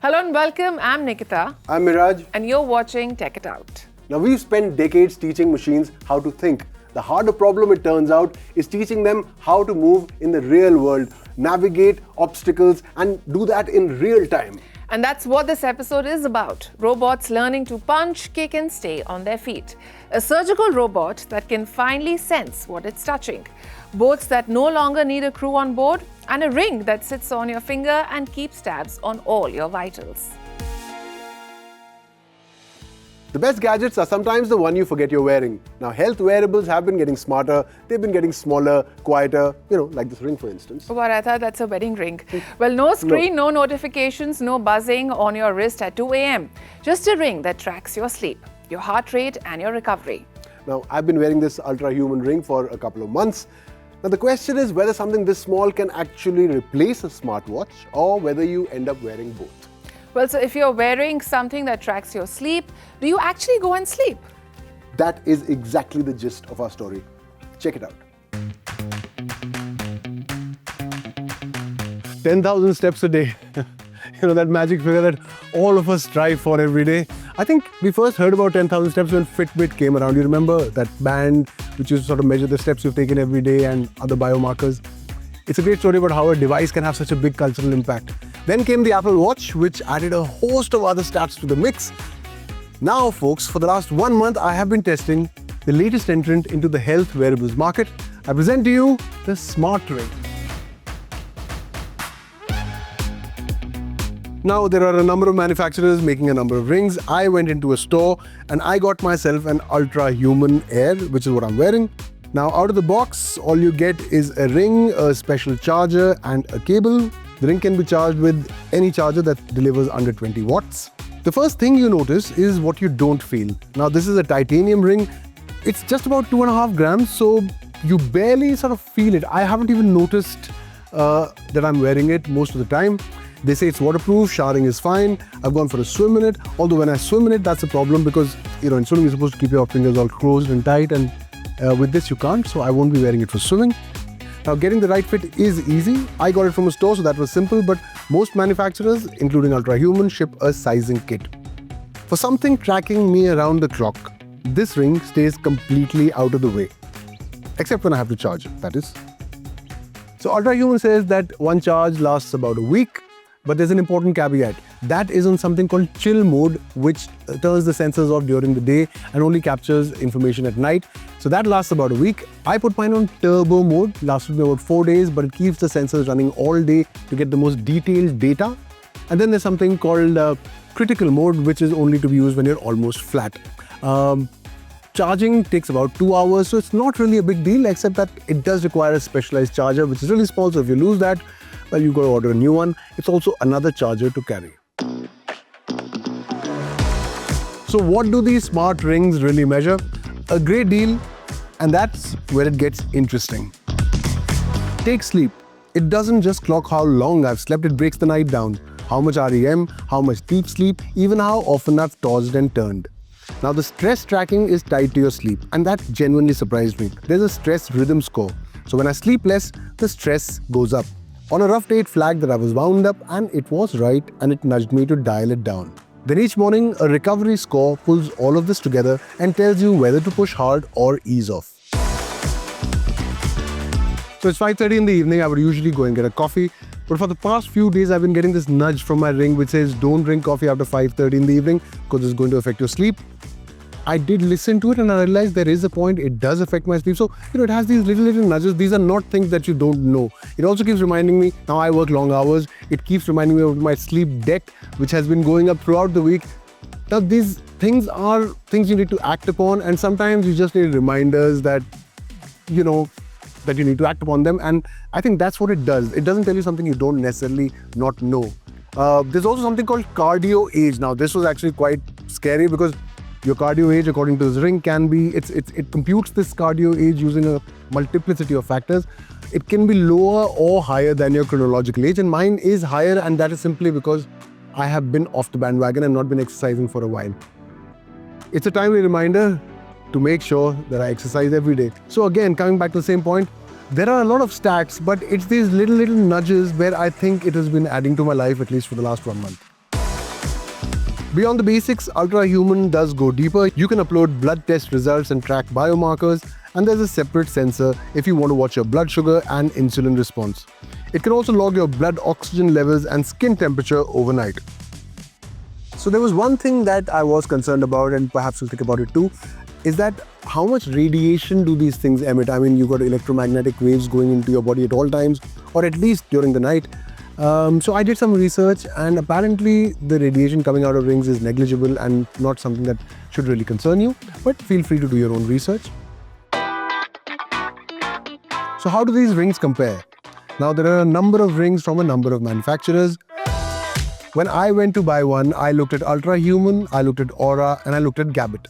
Hello and welcome, I'm Nikita. I'm Miraj. And you're watching Tech It Out. Now we've spent decades teaching machines how to think. The harder problem, it turns out, is teaching them how to move in the real world, navigate obstacles and do that in real time. And that's what this episode is about. Robots learning to punch, kick and stay on their feet. A surgical robot that can finally sense what it's touching. Boats that no longer need a crew on board, and a ring that sits on your finger and keeps tabs on all your vitals. The best gadgets are sometimes the one you forget you're wearing. Now health wearables have been getting smarter, they've been getting smaller, quieter, like this ring for instance. What, I thought that's a wedding ring. Well, no screen, no notifications, no buzzing on your wrist at 2 a.m. Just a ring that tracks your sleep, your heart rate and your recovery. Now I've been wearing this Ultrahuman ring for a couple of months. Now the question is whether something this small can actually replace a smartwatch or whether you end up wearing both. Well, so if you're wearing something that tracks your sleep, do you actually go and sleep? That is exactly the gist of our story. Check it out. 10,000 steps a day. That magic figure that all of us strive for every day. I think we first heard about 10,000 steps when Fitbit came around. You remember that band which you sort of measure the steps you've taken every day and other biomarkers? It's a great story about how a device can have such a big cultural impact. Then came the Apple Watch, which added a host of other stats to the mix. Now, folks, for the last 1 month, I have been testing the latest entrant into the health wearables market. I present to you the Smart Ring. Now, there are a number of manufacturers making a number of rings. I went into a store and I got myself an Ultrahuman AIR, which is what I'm wearing. Now, out of the box, all you get is a ring, a special charger and a cable. The ring can be charged with any charger that delivers under 20 watts. The first thing you notice is what you don't feel. Now, this is a titanium ring. It's just about 2.5 grams, so you barely sort of feel it. I haven't even noticed that I'm wearing it most of the time. They say it's waterproof, showering is fine. I've gone for a swim in it. Although when I swim in it, that's a problem because, in swimming you're supposed to keep your fingers all closed and tight, and with this you can't, so I won't be wearing it for swimming. Now, getting the right fit is easy. I got it from a store, so that was simple, but most manufacturers, including Ultrahuman, ship a sizing kit. For something tracking me around the clock, this ring stays completely out of the way. Except when I have to charge it, that is. So Ultrahuman says that one charge lasts about a week, but there's an important caveat. That is on something called chill mode, which turns the sensors off during the day and only captures information at night. So that lasts about a week. I put mine on turbo mode, lasted me about 4 days, but it keeps the sensors running all day to get the most detailed data. And then there's something called critical mode, which is only to be used when you're almost flat. Charging takes about 2 hours, so it's not really a big deal, except that it does require a specialized charger, which is really small, so if you lose that, well, you've got to order a new one. It's also another charger to carry. So what do these smart rings really measure? A great deal, and that's where it gets interesting. Take sleep. It doesn't just clock how long I've slept, it breaks the night down. How much REM, how much deep sleep, even how often I've tossed and turned. Now the stress tracking is tied to your sleep, and that genuinely surprised me. There's a stress rhythm score. So when I sleep less, the stress goes up. On a rough day, it flagged that I was wound up, and it was right, and it nudged me to dial it down. Then each morning, a recovery score pulls all of this together and tells you whether to push hard or ease off. So it's 5:30 in the evening, I would usually go and get a coffee, but for the past few days, I've been getting this nudge from my ring which says don't drink coffee after 5:30 in the evening because it's going to affect your sleep. I did listen to it and I realized there is a point, it does affect my sleep. So, it has these little nudges. These are not things that you don't know. It also keeps reminding me, now I work long hours, it keeps reminding me of my sleep debt, which has been going up throughout the week. Now, these things are things you need to act upon, and sometimes you just need reminders that, that you need to act upon them. And I think that's what it does. It doesn't tell you something you don't necessarily not know. There's also something called cardio age. Now, this was actually quite scary because your cardio age, according to this ring, can be, it computes this cardio age using a multiplicity of factors. It can be lower or higher than your chronological age, and mine is higher, and that is simply because I have been off the bandwagon and not been exercising for a while. It's a timely reminder to make sure that I exercise every day. So again, coming back to the same point, there are a lot of stats, but it's these little nudges where I think it has been adding to my life, at least for the last 1 month. Beyond the basics, Ultrahuman does go deeper. You can upload blood test results and track biomarkers, and there's a separate sensor if you want to watch your blood sugar and insulin response. It can also log your blood oxygen levels and skin temperature overnight. So there was one thing that I was concerned about, and perhaps you'll think about it too, is that how much radiation do these things emit? I mean, you've got electromagnetic waves going into your body at all times, or at least during the night. So I did some research, and apparently the radiation coming out of rings is negligible and not something that should really concern you, but feel free to do your own research. So how do these rings compare? Now, there are a number of rings from a number of manufacturers. When I went to buy one, I looked at Ultrahuman, I looked at Aura, and I looked at Gabit.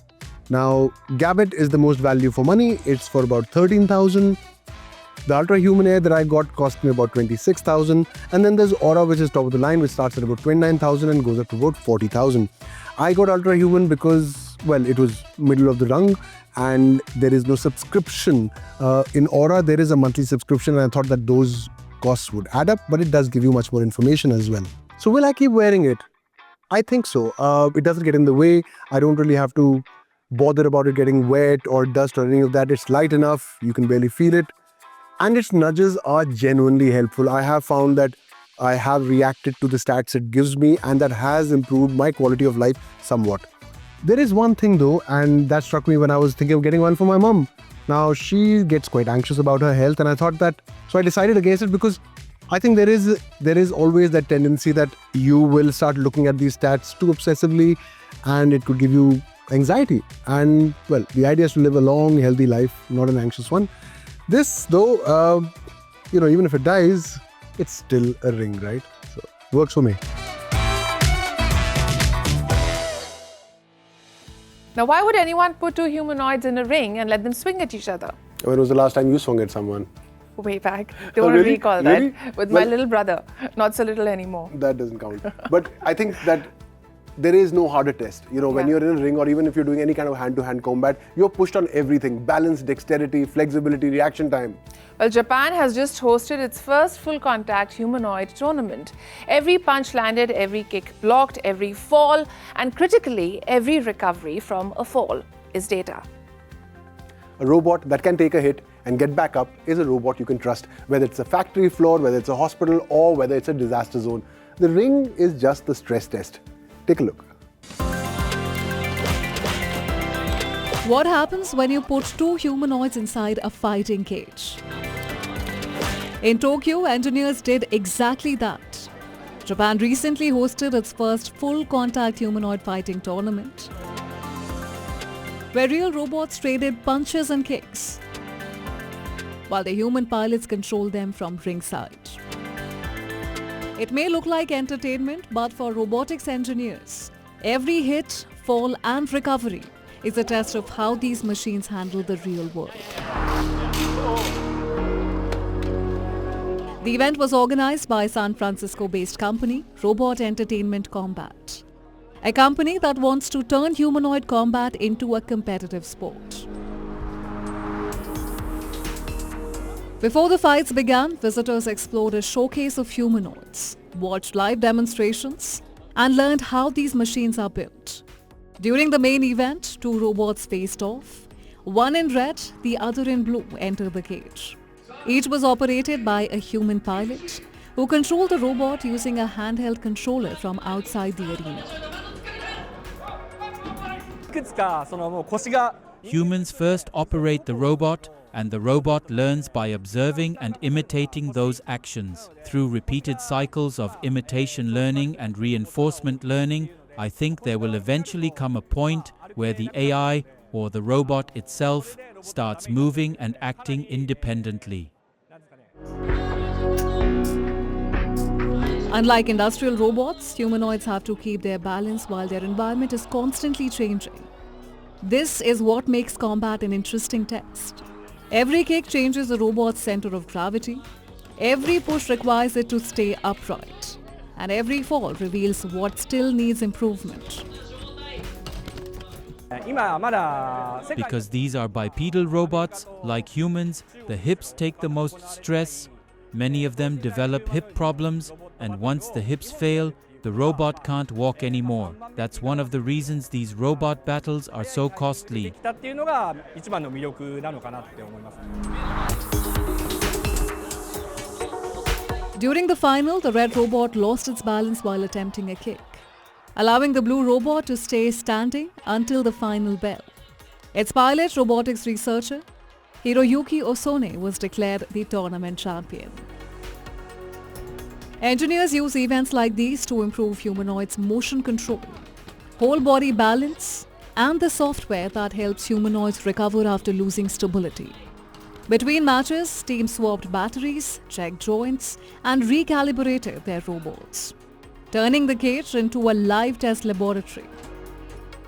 Now, Gabit is the most value for money. It's for about 13,000. The Ultrahuman Air that I got cost me about 26,000. And then there's Aura, which is top of the line, which starts at about 29,000 and goes up to about 40,000. I got Ultrahuman because, well, it was middle of the rung and there is no subscription. In Aura, there is a monthly subscription, and I thought that those costs would add up, but it does give you much more information as well. So will I keep wearing it? I think so. It doesn't get in the way. I don't really have to bother about it getting wet or dust or any of that. It's light enough. You can barely feel it. And its nudges are genuinely helpful. I have found that I have reacted to the stats it gives me, and that has improved my quality of life somewhat. There is one thing though, and that struck me when I was thinking of getting one for my mom. Now, she gets quite anxious about her health, and I thought that, so I decided against it because I think there is always that tendency that you will start looking at these stats too obsessively, and it could give you anxiety. And well, the idea is to live a long, healthy life, not an anxious one. This though, even if it dies, it's still a ring, right? So works for me. Now, why would anyone put two humanoids in a ring and let them swing at each other? When was the last time you swung at someone? Way back. Don't really? Recall that. Really? With my little brother. Not so little anymore. That doesn't count. But I think that there is no harder test. When you're in a ring, or even if you're doing any kind of hand-to-hand combat, you're pushed on everything. Balance, dexterity, flexibility, reaction time. Well, Japan has just hosted its first full-contact humanoid tournament. Every punch landed, every kick blocked, every fall, and critically, every recovery from a fall is data. A robot that can take a hit and get back up is a robot you can trust, whether it's a factory floor, whether it's a hospital, or whether it's a disaster zone. The ring is just the stress test. Take a look. What happens when you put two humanoids inside a fighting cage? In Tokyo, engineers did exactly that. Japan recently hosted its first full-contact humanoid fighting tournament, where real robots traded punches and kicks, while the human pilots controlled them from ringside. It may look like entertainment, but for robotics engineers, every hit, fall and recovery is a test of how these machines handle the real world. The event was organized by San Francisco-based company Robot Entertainment Combat, a company that wants to turn humanoid combat into a competitive sport. Before the fights began, visitors explored a showcase of humanoids, watched live demonstrations, and learned how these machines are built. During the main event, two robots faced off. One in red, the other in blue entered the cage. Each was operated by a human pilot who controlled the robot using a handheld controller from outside the arena. Humans first operate the robot, and the robot learns by observing and imitating those actions. Through repeated cycles of imitation learning and reinforcement learning, I think there will eventually come a point where the AI, or the robot itself, starts moving and acting independently. Unlike industrial robots, humanoids have to keep their balance while their environment is constantly changing. This is what makes combat an interesting test. Every kick changes the robot's center of gravity, every push requires it to stay upright, and every fall reveals what still needs improvement. Because these are bipedal robots, like humans, the hips take the most stress. Many of them develop hip problems, and once the hips fail, The robot can't walk anymore. That's one of the reasons these robot battles are so costly. たっていうのが一番の魅力なのかなって思います。 During the final, the red robot lost its balance while attempting a kick, allowing the blue robot to stay standing until the final bell. Its pilot, robotics researcher Hiroyuki Osone, was declared the tournament champion. Engineers use events like these to improve humanoids' motion control, whole body balance, and the software that helps humanoids recover after losing stability. Between matches, teams swapped batteries, checked joints, and recalibrated their robots, turning the cage into a live test laboratory.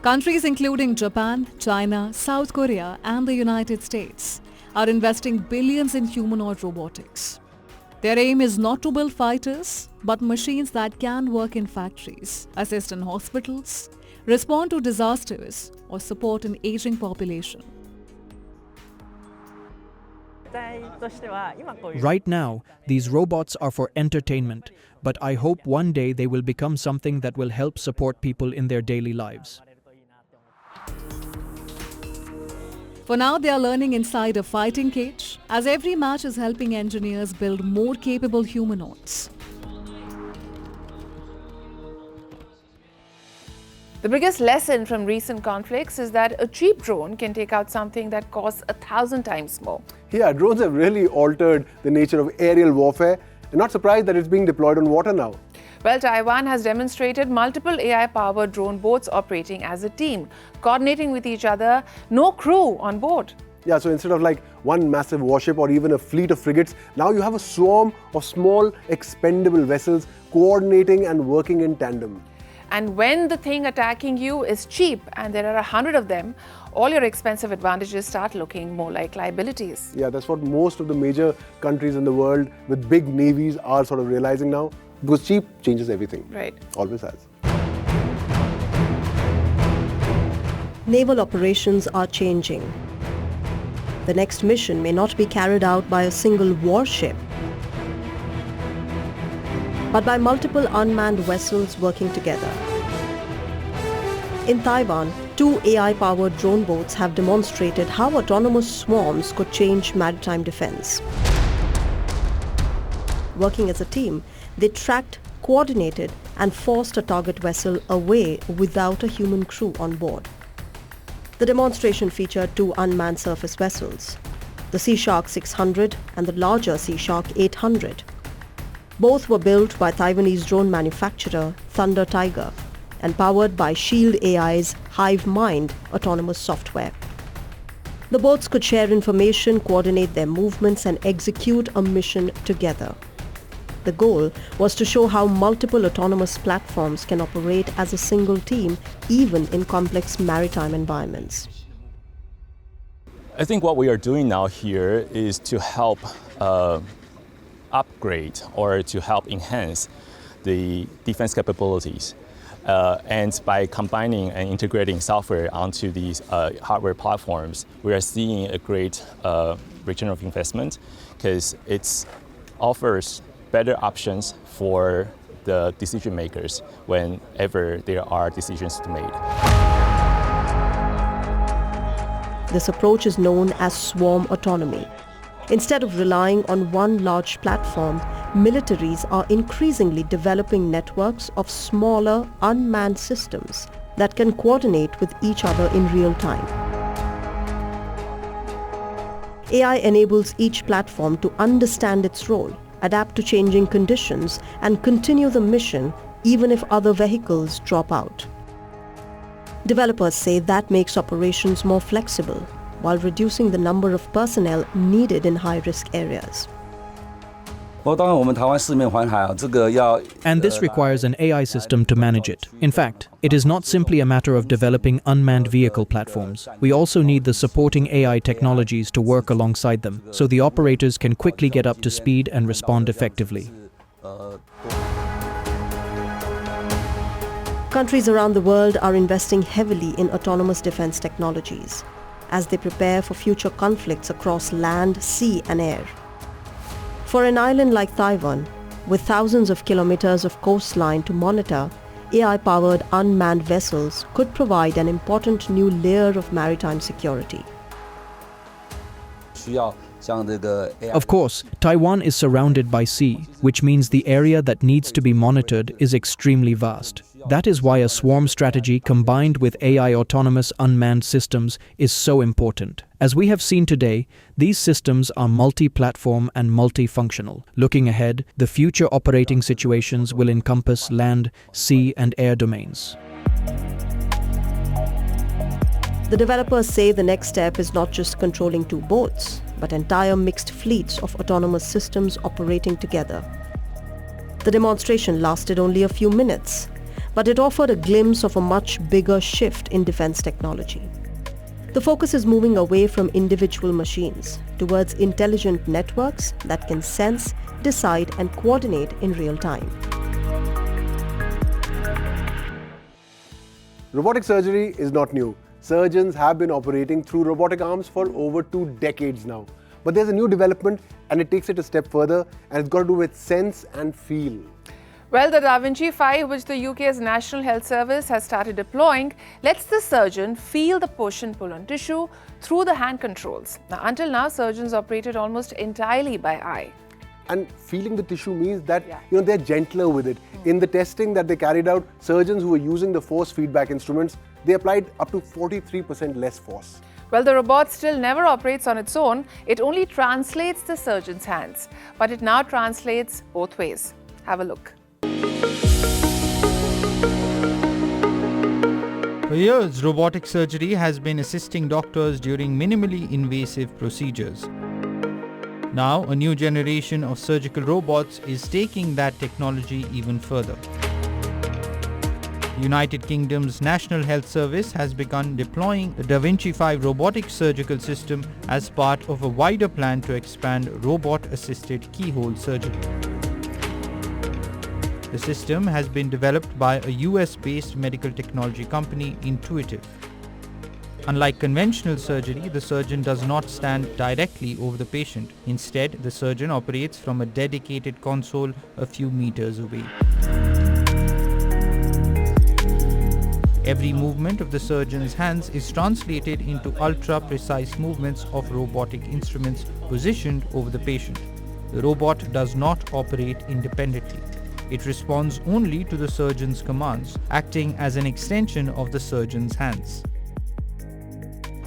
Countries including Japan, China, South Korea, and the United States are investing billions in humanoid robotics. Their aim is not to build fighters, but machines that can work in factories, assist in hospitals, respond to disasters, or support an aging population. Right now, these robots are for entertainment, but I hope one day they will become something that will help support people in their daily lives. For now, they are learning inside a fighting cage, as every match is helping engineers build more capable humanoids. The biggest lesson from recent conflicts is that a cheap drone can take out something that costs 1,000 times more. Yeah, drones have really altered the nature of aerial warfare. I'm not surprised that it's being deployed on water now. Well, Taiwan has demonstrated multiple AI-powered drone boats operating as a team, coordinating with each other, no crew on board. Yeah, so instead of like one massive warship or even a fleet of frigates, now you have a swarm of small, expendable vessels coordinating and working in tandem. And when the thing attacking you is cheap and there are 100 of them, all your expensive advantages start looking more like liabilities. Yeah, that's what most of the major countries in the world with big navies are sort of realizing now. Because cheap changes everything. Right. Always has. Naval operations are changing. The next mission may not be carried out by a single warship, but by multiple unmanned vessels working together. In Taiwan, 2 AI-powered drone boats have demonstrated how autonomous swarms could change maritime defense. Working as a team, they tracked, coordinated, and forced a target vessel away without a human crew on board. The demonstration featured 2 unmanned surface vessels, the Sea Shark 600 and the larger Sea Shark 800. Both were built by Taiwanese drone manufacturer Thunder Tiger and powered by Shield AI's HiveMind autonomous software. The boats could share information, coordinate their movements, and execute a mission together. The goal was to show how multiple autonomous platforms can operate as a single team, even in complex maritime environments. I think what we are doing now here is to help upgrade or to help enhance the defense capabilities. And by combining and integrating software onto these hardware platforms, we are seeing a great return of investment because it offers better options for the decision makers whenever there are decisions to be made. This approach is known as swarm autonomy. Instead of relying on one large platform, militaries are increasingly developing networks of smaller, unmanned systems that can coordinate with each other in real time. AI enables each platform to understand its role, adapt to changing conditions, and continue the mission even if other vehicles drop out. Developers say that makes operations more flexible while reducing the number of personnel needed in high-risk areas. And this requires an AI system to manage it. In fact, it is not simply a matter of developing unmanned vehicle platforms. We also need the supporting AI technologies to work alongside them, so the operators can quickly get up to speed and respond effectively. Countries around the world are investing heavily in autonomous defense technologies as they prepare for future conflicts across land, sea, and air. For an island like Taiwan, With thousands of kilometers of coastline to monitor, AI-powered unmanned vessels could provide an important new layer of maritime security. Of course, Taiwan is surrounded by sea, which means the area that needs to be monitored is extremely vast. That is why a swarm strategy combined with AI autonomous unmanned systems is so important. As we have seen today, these systems are multi-platform and multifunctional. Looking ahead, the future operating situations will encompass land, sea, and air domains. The developers say the next step is not just controlling two boats, but entire mixed fleets of autonomous systems operating together. The demonstration lasted only a few minutes, but it offered a glimpse of a much bigger shift in defense technology. The focus is moving away from individual machines towards intelligent networks that can sense, decide, and coordinate in real time. Robotic surgery is not new. Surgeons have been operating through robotic arms for over 2 decades now. But there's a new development and it takes it a step further, and it's got to do with sense and feel. Well, the Vinci 5, which the UK's National Health Service has started deploying, lets the surgeon feel the push and pull on tissue through the hand controls. Now, until now, surgeons operated almost entirely by eye. And feeling the tissue means that they're gentler with it. In the testing that they carried out, surgeons who were using the force feedback instruments, they applied up to 43% less force. Well, the robot still never operates on its own. It only translates the surgeon's hands. But it now translates both ways. Have a look. For years, robotic surgery has been assisting doctors during minimally invasive procedures. Now, a new generation of surgical robots is taking that technology even further. The United Kingdom's National Health Service has begun deploying the Vinci 5 robotic surgical system as part of a wider plan to expand robot-assisted keyhole surgery. The system has been developed by a US-based medical technology company, Intuitive. Unlike conventional surgery, the surgeon does not stand directly over the patient. Instead, the surgeon operates from a dedicated console a few meters away. Every movement of the surgeon's hands is translated into ultra-precise movements of robotic instruments positioned over the patient. The robot does not operate independently. It responds only to the surgeon's commands, acting as an extension of the surgeon's hands.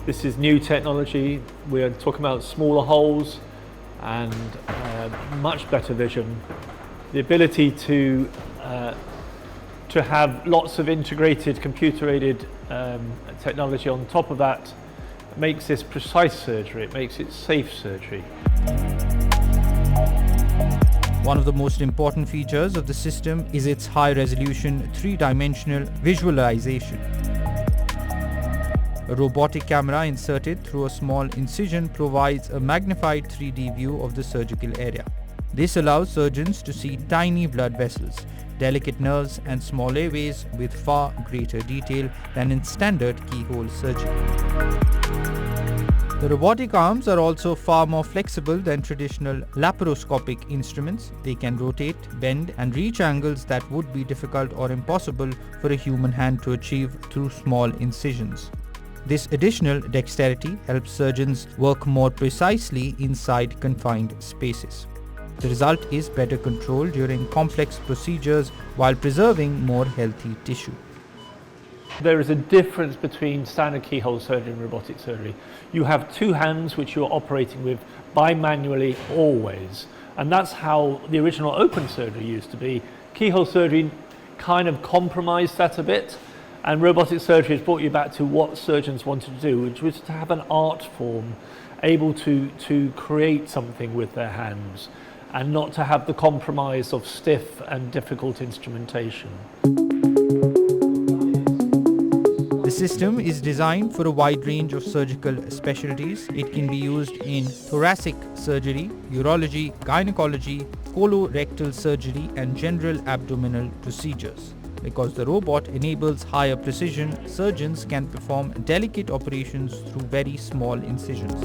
This is new technology. We're talking about smaller holes and much better vision. The ability to have lots of integrated computer-aided technology on top of that makes this precise surgery. It makes it safe surgery. One of the most important features of the system is its high-resolution, three-dimensional visualization. A robotic camera inserted through a small incision provides a magnified 3D view of the surgical area. This allows surgeons to see tiny blood vessels, delicate nerves and small airways with far greater detail than in standard keyhole surgery. The robotic arms are also far more flexible than traditional laparoscopic instruments. They can rotate, bend and reach angles that would be difficult or impossible for a human hand to achieve through small incisions. This additional dexterity helps surgeons work more precisely inside confined spaces. The result is better control during complex procedures while preserving more healthy tissue. There is a difference between standard keyhole surgery and robotic surgery. You have two hands which you're operating with bimanually always, and that's how the original open surgery used to be. Keyhole surgery kind of compromised that a bit, and robotic surgery has brought you back to what surgeons wanted to do, which was to have an art form, able to create something with their hands, and not to have the compromise of stiff and difficult instrumentation. The system is designed for a wide range of surgical specialties. It can be used in thoracic surgery, urology, gynecology, colorectal surgery, and general abdominal procedures. Because the robot enables higher precision, surgeons can perform delicate operations through very small incisions.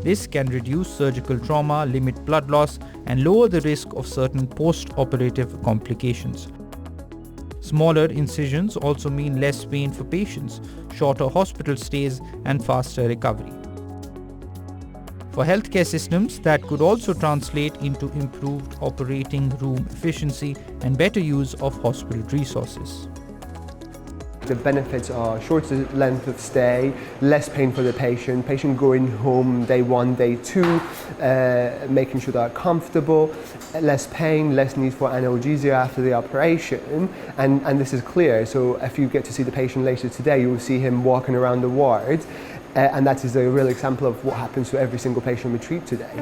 This can reduce surgical trauma, limit blood loss, and lower the risk of certain post-operative complications. Smaller incisions also mean less pain for patients, shorter hospital stays, and faster recovery. For healthcare systems, that could also translate into improved operating room efficiency and better use of hospital resources. The benefits are shorter length of stay, less pain for the patient going home day 1, day 2, making sure they're comfortable, less pain, less need for analgesia after the operation, and this is clear. So if you get to see the patient later today, you will see him walking around the ward, and that is a real example of what happens to every single patient we treat today.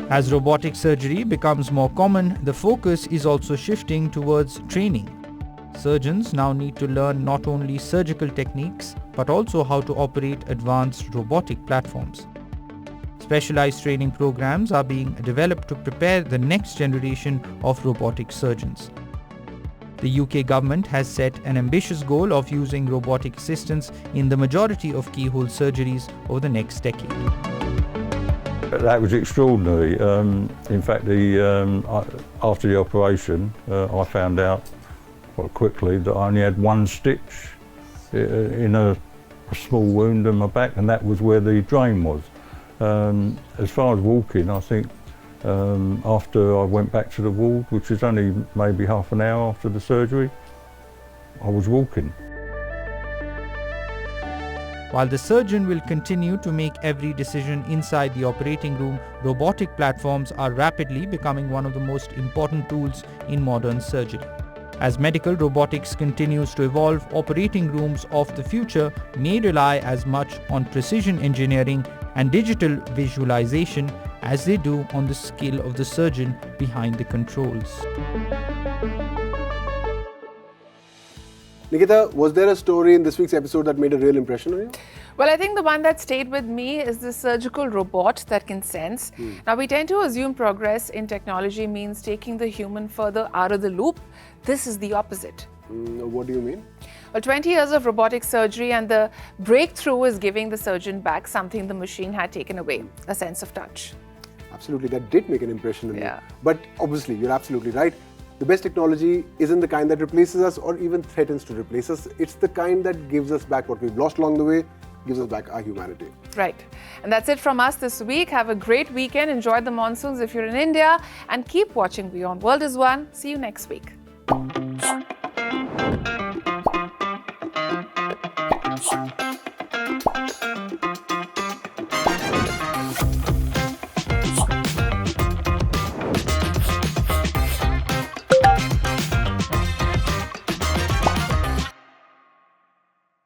As robotic surgery becomes more common, the focus is also shifting towards training. Surgeons now need to learn not only surgical techniques, but also how to operate advanced robotic platforms. Specialized training programs are being developed to prepare the next generation of robotic surgeons. The UK government has set an ambitious goal of using robotic assistance in the majority of keyhole surgeries over the next decade. That was extraordinary. In fact, after the operation, I found out quite quickly that I only had one stitch in a small wound in my back, and that was where the drain was. As far as walking, I think after I went back to the ward, which was only maybe half an hour after the surgery, I was walking. While the surgeon will continue to make every decision inside the operating room, robotic platforms are rapidly becoming one of the most important tools in modern surgery. As medical robotics continues to evolve, operating rooms of the future may rely as much on precision engineering and digital visualization as they do on the skill of the surgeon behind the controls. Nikita, was there a story in this week's episode that made a real impression on you? Well, I think the one that stayed with me is the surgical robot that can sense. Now, we tend to assume progress in technology means taking the human further out of the loop. This is the opposite. What do you mean? Well, 20 years of robotic surgery and the breakthrough is giving the surgeon back something the machine had taken away, a sense of touch. Absolutely, that did make an impression on you. But obviously, you're absolutely right. The best technology isn't the kind that replaces us or even threatens to replace us. It's the kind that gives us back what we've lost along the way, gives us back our humanity. Right. And that's it from us this week. Have a great weekend. Enjoy the monsoons if you're in India. And keep watching WION World is One. See you next week.